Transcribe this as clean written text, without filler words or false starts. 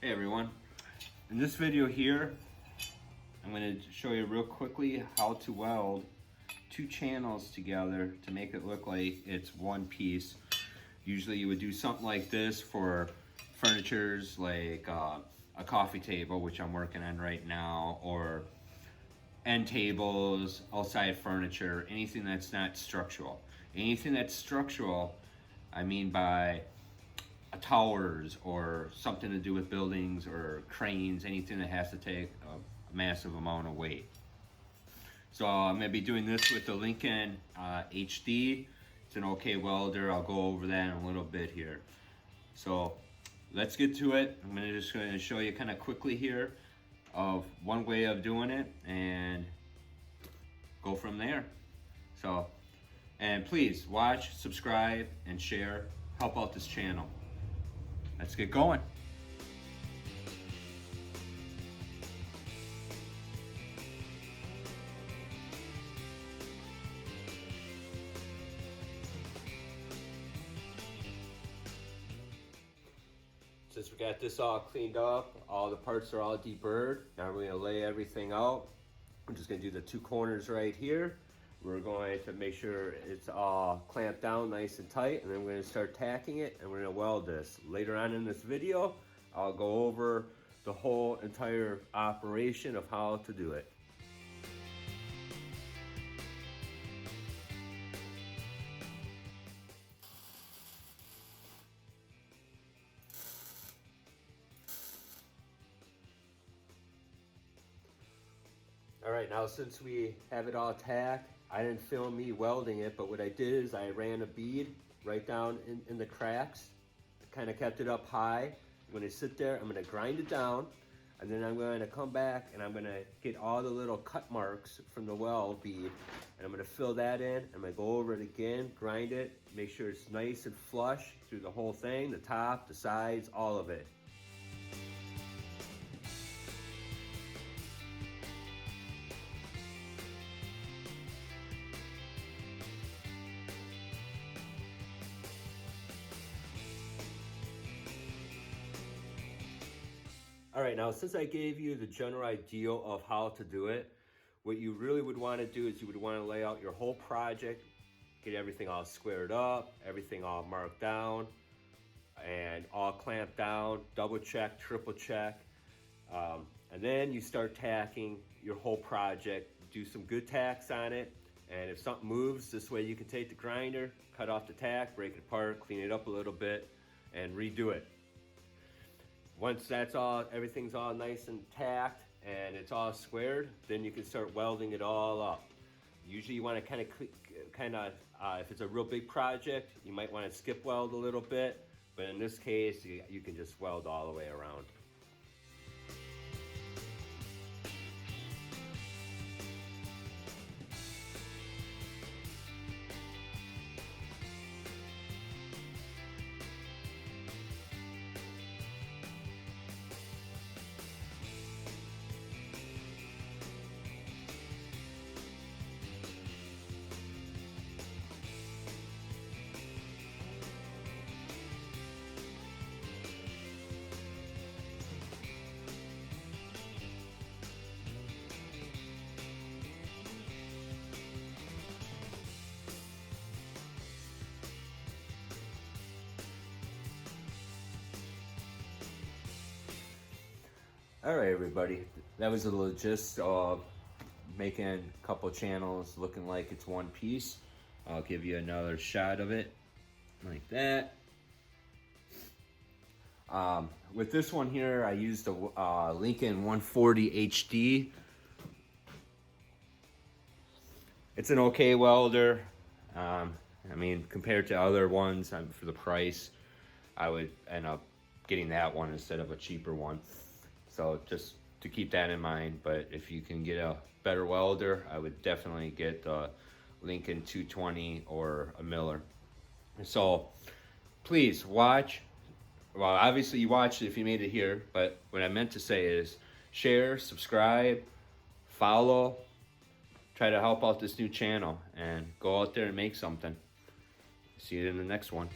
Hey everyone, in this video here I'm going to show you real quickly how to weld two channels together to make it look like it's one piece. Usually you would do something like this for furnitures like a coffee table, which I'm working on right now, or end tables, outside furniture, anything that's not structural. Anything that's structural, I mean by towers or something to do with buildings or cranes, anything that has to take a massive amount of weight. So I'm going to be doing this with the Lincoln HD. It's an OK welder. I'll go over that in a little bit here. So let's get to it. I'm just going to show you kind of quickly here of one way of doing it and go from there. So, and please watch, subscribe, and share. Help out this channel. Let's get going. Since we got this all cleaned up, all the parts are all deburred, now we're going to lay everything out. I'm just going to do the two corners right here. We're going to make sure it's all clamped down nice and tight, and then we're going to start tacking it and we're going to weld this. Later on in this video, I'll go over the whole entire operation of how to do it. All right, now since we have it all tacked, I didn't film me welding it, but what I did is I ran a bead right down in the cracks, kind of kept it up high. When I sit there, I'm gonna grind it down, and then I'm going to come back and I'm gonna get all the little cut marks from the weld bead, and I'm gonna fill that in. I'm gonna go over it again, grind it, make sure it's nice and flush through the whole thing, the top, the sides, all of it. All right, now since I gave you the general idea of how to do it, what you really would want to do is you would want to lay out your whole project, get everything all squared up, everything all marked down, and all clamped down, double check, triple check. And then you start tacking your whole project, do some good tacks on it, and if something moves, this way you can take the grinder, cut off the tack, break it apart, clean it up a little bit, and redo it. Once that's all, everything's all nice and tacked and it's all squared, then you can start welding it all up. Usually you want to kind of, if it's a real big project, you might want to skip weld a little bit, but in this case, you can just weld all the way around. All right, everybody, that was the gist of making a couple channels looking like it's one piece. I'll give you another shot of it like that. With this one here, I used the Lincoln 140 HD. It's an okay welder. I mean, compared to other ones, for the price, I would end up getting that one instead of a cheaper one. So just to keep that in mind, but if you can get a better welder, I would definitely get the Lincoln 220 or a Miller. So please watch. Well, obviously you watched it if you made it here, but what I meant to say is share, subscribe, follow, try to help out this new channel, and go out there and make something. See you in the next one.